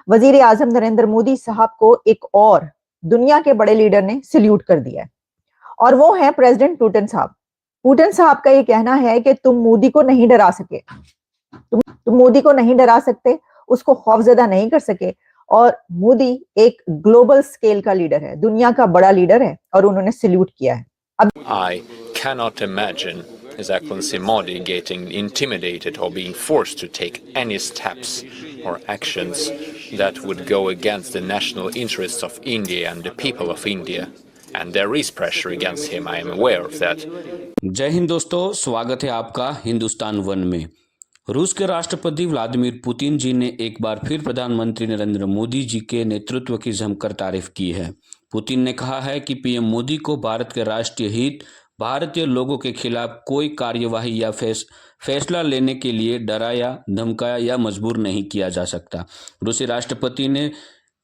वजीर आजम नरेंद्र मोदी साहब को एक और दुनिया के बड़े लीडर ने सल्यूट कर दिया है, और वो है प्रेसिडेंट पुतिन साहब। पुतिन साहब का ये कहना है कि तुम मोदी को नहीं डरा सके, तुम मोदी को नहीं डरा सकते, उसको खौफजदा नहीं कर सके। और मोदी एक ग्लोबल स्केल का लीडर है, दुनिया का बड़ा लीडर है, और उन्होंने सल्यूट किया है। I cannot imagine His Excellency Modi getting intimidated or being forced to take any steps or actions that would go against the national interests of India and the people of India. And there is pressure against him, I am aware of that. जय हिंद दोस्तों, स्वागत है आपका Hindustan one में। रूस के राष्ट्रपति Vladimir Putin जी ने एक बार फिर प्रधानमंत्री नरेंद्र मोदी जी के नेतृत्व की जमकर तारीफ की है। पुतिन ने कहा है कि पीएम मोदी को भारत के राष्ट्रीय हित, भारतीय लोगों के खिलाफ कोई कार्यवाही या फैसला लेने के लिए डराया, धमकाया या मजबूर नहीं किया जा सकता। रूसी राष्ट्रपति ने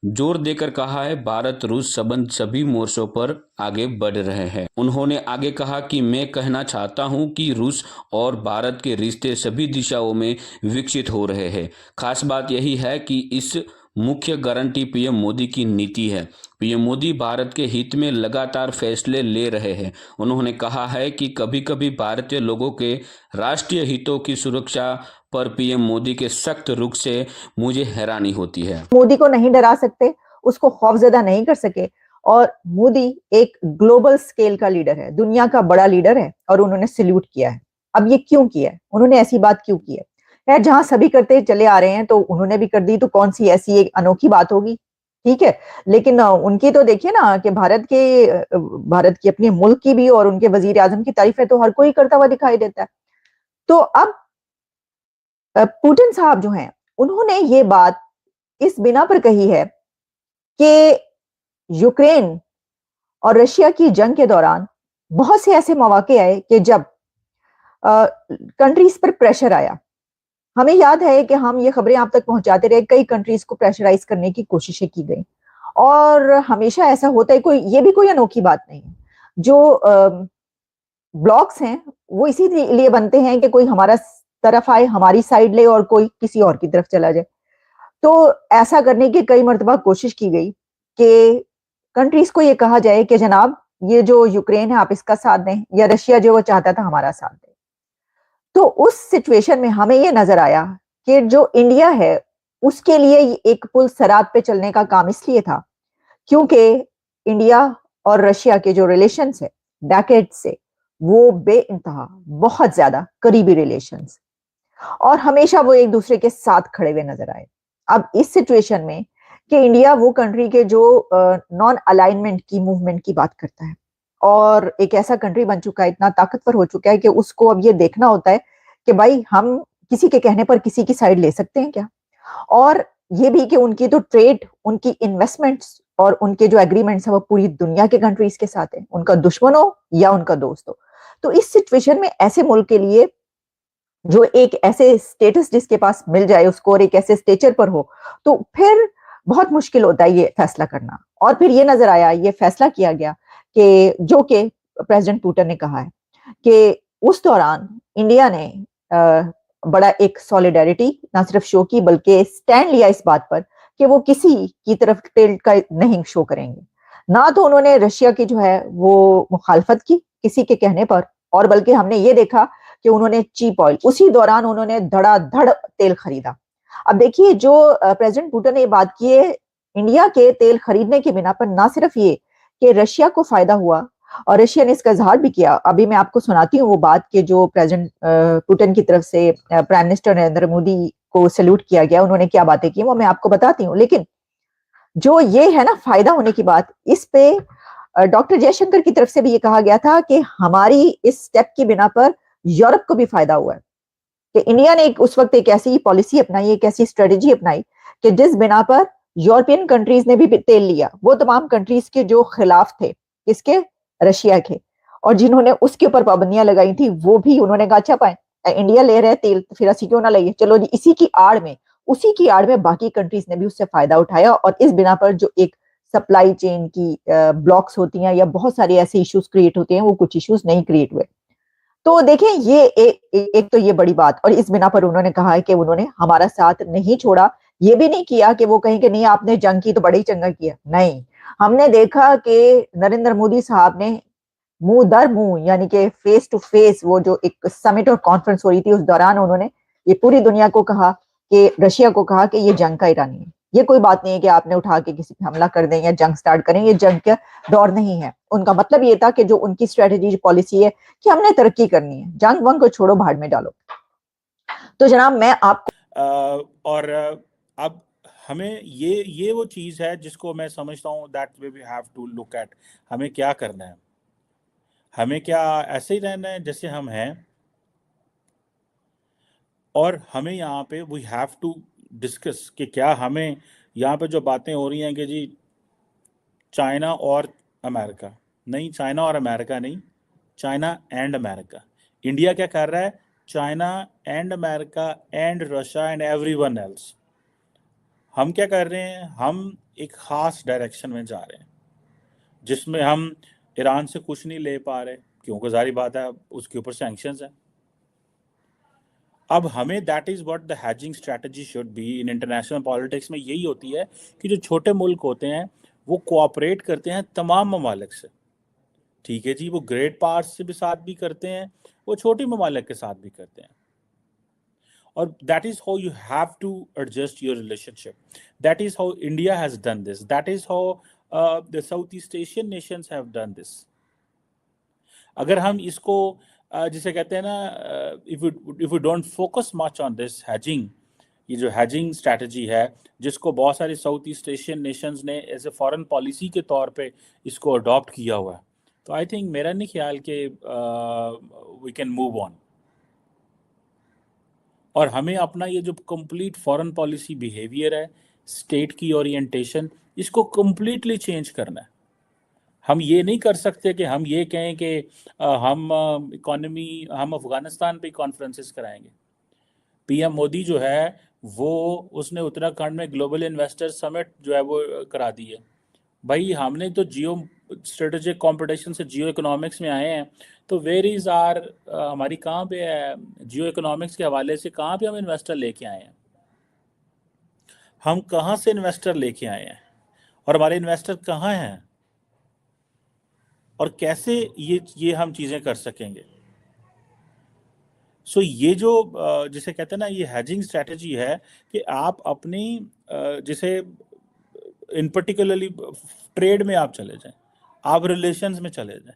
जोर देकर कहा है, भारत रूस संबंध सभी मोर्चों पर आगे बढ़ रहे हैं। उन्होंने आगे कहा कि मैं कहना चाहता हूं कि रूस और भारत के रिश्ते सभी दिशाओं में विकसित हो रहे हैं। खास बात यही है कि इस मुख्य गारंटी पीएम मोदी की नीति है। पीएम मोदी भारत के हित में लगातार फैसले ले रहे हैं। उन्होंने कहा है कि कभी कभी भारतीय लोगों के राष्ट्रीय हितों की सुरक्षा पर पीएम मोदी के सख्त रुख से मुझे हैरानी होती है। मोदी को नहीं डरा सकते, उसको खौफजदा नहीं कर सके, और मोदी एक ग्लोबल स्केल का लीडर है, दुनिया का बड़ा लीडर है, और उन्होंने सल्यूट किया है। अब ये क्यों किया है, उन्होंने ऐसी बात क्यों की है? जहां सभी करते चले आ रहे हैं तो उन्होंने भी कर दी, तो कौन सी ऐसी एक अनोखी बात होगी? ठीक है, लेकिन उनकी तो देखिए ना कि भारत की अपने मुल्क की भी और उनके वजीर आजम की तारीफ है तो हर कोई करता हुआ दिखाई देता है। तो अब पुतिन साहब जो हैं, उन्होंने ये बात इस बिना पर कही है कि यूक्रेन और रशिया की जंग के दौरान बहुत से ऐसे मौके आए कि जब कंट्रीज पर प्रेशर आया। हमें याद है कि हम ये खबरें आप तक पहुंचाते रहे, कई कंट्रीज को प्रेशराइज करने की कोशिशें की गई, और हमेशा ऐसा होता है, ये भी कोई अनोखी बात नहीं है। जो ब्लॉक्स हैं वो इसीलिए बनते हैं कि कोई हमारा तरफ आए, हमारी साइड ले, और कोई किसी और की तरफ चला जाए। तो ऐसा करने की कई मर्तबा कोशिश की गई कि कंट्रीज को ये कहा जाए कि जनाब ये जो यूक्रेन है आप इसका साथ दें, या रशिया जो वो चाहता था हमारा साथ दें। तो उस सिचुएशन में हमें ये नजर आया कि जो इंडिया है उसके लिए एक पुल सरात पे चलने का काम इसलिए था क्योंकि इंडिया और रशिया के जो रिलेशंस है डेकेड से, वो बेइंतहा बहुत ज्यादा करीबी रिलेशंस, और हमेशा वो एक दूसरे के साथ खड़े हुए नजर आए। अब इस सिचुएशन में कि इंडिया वो कंट्री के जो नॉन अलाइनमेंट की मूवमेंट की बात करता है, और एक ऐसा कंट्री बन चुका है, इतना ताकतवर हो चुका है कि उसको अब ये देखना होता है कि भाई हम किसी के कहने पर किसी की साइड ले सकते हैं क्या, और ये भी कि उनकी तो ट्रेड, उनकी इन्वेस्टमेंट्स और उनके जो एग्रीमेंट्स है वो पूरी दुनिया के कंट्रीज के साथ है, उनका दुश्मन हो या उनका दोस्त हो। तो इस सिचुएशन में ऐसे मुल्क के लिए जो एक ऐसे स्टेटस जिसके पास मिल जाए उसको, और एक ऐसे स्टेचर पर हो, तो फिर बहुत मुश्किल होता है ये फैसला करना। और फिर ये नजर आया, ये फैसला किया गया कि जो कि प्रेसिडेंट पुतिन ने कहा है कि उस दौरान इंडिया ने बड़ा एक सॉलिडारिटी ना सिर्फ शो की बल्कि स्टैंड लिया इस बात पर कि वो किसी की तरफ टिल्ट का नहीं शो करेंगे। ना तो उन्होंने रशिया की जो है वो मुखालफत की किसी के कहने पर, और बल्कि हमने ये देखा कि उन्होंने चीप ऑयल, उसी दौरान उन्होंने धड़ाधड़ तेल खरीदा। अब देखिए जो प्रेसिडेंट पुतिन ने बात की है, इंडिया के तेल खरीदने के बिना पर ना सिर्फ ये कि रशिया को फायदा हुआ, और रशिया ने इसका इजहार भी किया। अभी मैं आपको सुनाती हूँ वो बात कि जो प्रेसिडेंट पुतिन की तरफ से प्राइम मिनिस्टर नरेंद्र मोदी को सैल्यूट किया गया, उन्होंने क्या बातें की वो मैं आपको बताती हूँ। लेकिन जो ये है ना फायदा होने की बात, इस पे डॉक्टर जयशंकर की तरफ से भी ये कहा गया था कि हमारी इस स्टेप की बिना पर यूरोप को भी फायदा हुआ है, कि इंडिया ने उस वक्त एक ऐसी पॉलिसी अपनाई, एक ऐसी स्ट्रेटेजी अपनाई कि जिस बिना पर यूरोपियन कंट्रीज ने भी तेल लिया, वो तमाम कंट्रीज के जो खिलाफ थे, किसके? रशिया के, और जिन्होंने उसके ऊपर पाबंदियां लगाई थी वो भी उन्होंने कहा अच्छा पाए इंडिया ले रहे तेल तो फिर असि क्यों ना लइए, चलो जी। उसी की आड़ में बाकी कंट्रीज ने भी उससे फायदा उठाया, और इस बिना पर जो एक सप्लाई चेन की ब्लॉक्स होती हैं या बहुत सारे ऐसे इश्यूज क्रिएट होते हैं, वो कुछ इश्यूज नहीं क्रिएट हुए। तो देखें ये एक तो ये बड़ी बात, और इस बिना पर उन्होंने कहा है कि उन्होंने हमारा साथ नहीं छोड़ा ये भी नहीं किया कि वो कहें कि नहीं आपने जंग की तो बड़ी चंगा किया, नहीं। हमने देखा कि नरेंद्र मोदी साहब ने मुंह दर मुंह यानी कि फेस टू फेस वो जो एक समिट और कॉन्फ्रेंस हो रही थी उस दौरान उन्होंने ये पूरी दुनिया को कहा कि रशिया को कहा कि ये जंग का इरानी है। ये कोई बात नहीं है कि आपने उठा के किसी पे हमला कर दें या जंग स्टार्ट करें, ये जंग का दौर नहीं है। उनका मतलब ये था कि जो उनकी स्ट्रेटेजी पॉलिसी है कि हमने तरक्की करनी है, जंग वंग को छोड़ो भाड़ में डालो। तो जनाब मैं आपको और अब हमें ये वो चीज़ है जिसको मैं समझता हूँ that we have to look at. हमें क्या करना है? हमें क्या ऐसे ही रहना है जैसे हम हैं? और हमें यहाँ पे वी हैव टू डिस्कस कि क्या हमें यहाँ पे जो बातें हो रही हैं कि जी चाइना और अमेरिका, नहीं चाइना और अमेरिका नहीं, चाइना एंड अमेरिका। इंडिया क्या कर रहा है? China and America and Russia and everyone else. हम क्या कर रहे हैं? हम एक ख़ास डायरेक्शन में जा रहे हैं जिसमें हम ईरान से कुछ नहीं ले पा रहे क्योंकि जारी बात है उसके ऊपर सैंक्शंस हैं। अब हमें that is what the hedging strategy should be in international politics में। यही होती है कि जो छोटे मुल्क होते हैं वो कोऑपरेट करते हैं तमाम ममालिक से। ठीक है जी, वो ग्रेट पावर्स से भी साथ भी करते हैं, वो छोटे ममालिक के साथ भी करते हैं। और that is how you have to adjust your relationship. That is how India has done this. That is how the south east Asian nations have done this. अगर हम इसको जिसे कहते हैं ना, if you don't focus much on this hedging, ये जो hedging strategy है जिसको बहुत सारी साउथ ईस्ट एशियन नेशंस ने एज ए फॉरेन पॉलिसी के तौर पे इसको अडॉप्ट किया हुआ है, तो आई थिंक मेरा नहीं ख्याल कि वी कैन मूव ऑन। और हमें अपना ये जो कंप्लीट फॉरेन पॉलिसी बिहेवियर है, स्टेट की ओरिएंटेशन, इसको कंप्लीटली चेंज करना है। हम ये नहीं कर सकते कि हम ये कहें कि हम हम अफ़गानिस्तान पे कॉन्फ्रेंसेस कराएंगे। पीएम मोदी जो है वो उसने उत्तराखंड में ग्लोबल इन्वेस्टर समिट जो है वो करा दी है। भाई हमने तो जियो स्ट्रेटेजिक कंपटीशन से जियो इकोनॉमिक्स में आए हैं, तो वेयर इज़ आर हमारी कहाँ पे है जियो इकोनॉमिक्स के हवाले से? कहाँ पे हम इन्वेस्टर लेके आए हैं? हम कहाँ से इन्वेस्टर लेके आए हैं और हमारे इन्वेस्टर कहाँ हैं और कैसे ये हम चीज़ें कर सकेंगे? सो ये जो जिसे कहते हैं ना, ये हैजिंग स्ट्रैटेजी है कि आप अपनी जिसे इन पर्टिकुलरली ट्रेड में आप चले जाएं, आप रिलेशंस में चले जाएं।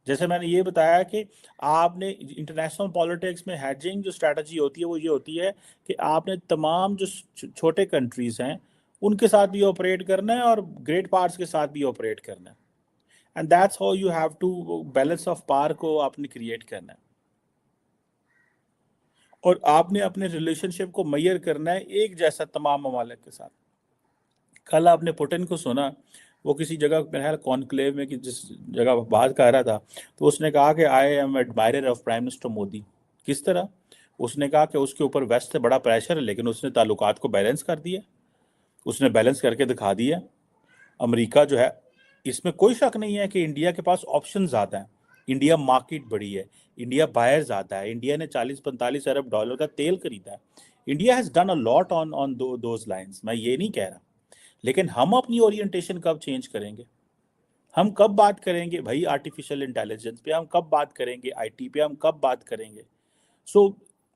जैसे मैंने ये बताया कि आपने इंटरनेशनल पॉलिटिक्स में हैजिंग जो स्ट्रैटेजी होती है वो ये होती है कि आपने तमाम जो छोटे कंट्रीज़ हैं उनके साथ भी ऑपरेट करना है और ग्रेट पावर्स के साथ भी ऑपरेट करना है। And that's how you have to balance of power को आपने क्रिएट करना है और आपने अपने रिलेशनशिप को मैयर करना है एक जैसा तमाम ममालिक के साथ। कल आपने पुतिन को सुना, वो किसी जगह मेरे ख्याल कॉन्क्लेव में कि जिस जगह बात कर रहा था, तो उसने कहा कि I am admirer of prime minister Modi. किस तरह? उसने कहा कि उसके ऊपर वेस्ट से बड़ा प्रेशर है लेकिन उसने ताल्लुकात को बैलेंस कर दिया, उसने बैलेंस करके दिखा दिया। अमेरिका जो है, इसमें कोई शक नहीं है कि इंडिया के पास ऑप्शन ज़्यादा हैं, इंडिया मार्केट बड़ी है, इंडिया बायर ज़्यादा है, इंडिया ने 40-45 अरब डॉलर का तेल खरीदा है। India has done a lot on those lines, मैं ये नहीं कह रहा, लेकिन हम अपनी ओरिएंटेशन कब चेंज करेंगे? हम कब बात करेंगे भाई आर्टिफिशियल इंटेलिजेंस पे? हम कब बात करेंगे आईटी पे? हम कब बात करेंगे?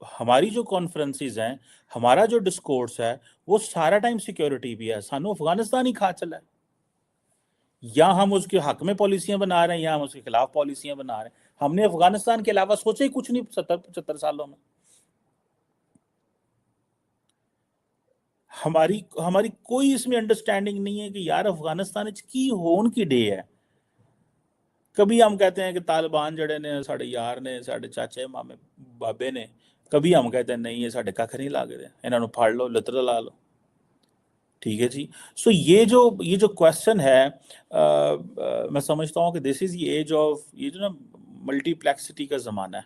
हमारी जो कॉन्फ्रेंसेस हैं, हमारा जो डिस्कोर्स है, वो सारा टाइम सिक्योरिटी भी है। सानू अफगानिस्तान ही खा चला है, या हम उसके हक में पॉलिसियां बना रहे हैं या हम उसके खिलाफ पॉलिसियां बना रहे हैं। हमने अफगानिस्तान के अलावा सोचा ही कुछ नहीं 70-75 सालों में। हमारी कोई इसमें अंडरस्टैंडिंग नहीं है कि यार अफगानिस्तान की होन की डे है। कभी हम कहते हैं कि तालिबान जड़े ने साढ़े यार ने, साढ़े चाचे मामे बाबे ने, कभी हम कहते हैं नहीं ये साढ़े कख नहीं लागदे, इन्हों फाड़ लो, लतर ला लो। ठीक है जी। सो ये जो क्वेश्चन है, मैं समझता हूँ कि दिस इज एज ऑफ ये जो ना मल्टीप्लेक्सिटी का ज़माना है।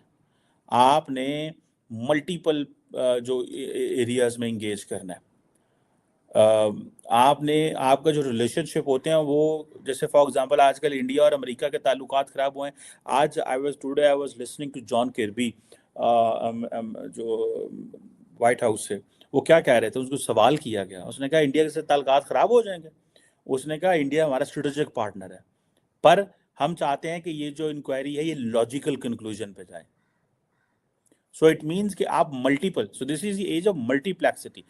आपने मल्टीपल जो एरियाज में इंगेज करना है। आपने आपका जो रिलेशनशिप होते हैं वो, जैसे फॉर एग्जांपल आजकल इंडिया और अमेरिका के ताल्लुकात ख़राब हुए हैं। आज I was listening to John Kirby जो वाइट हाउस से, वो क्या कह रहे थे, उसको सवाल किया गया, उसने कहा इंडिया से ताल्लुकात खराब हो जाएंगे। उसने कहा इंडिया हमारा स्ट्रेटेजिक पार्टनर है, पर हम चाहते हैं कि ये जो इंक्वायरी है ये लॉजिकल कंक्लूजन पे जाए। सो इट मीन्स कि आप multiple, so this is the age of मल्टीप्लेक्सिटी।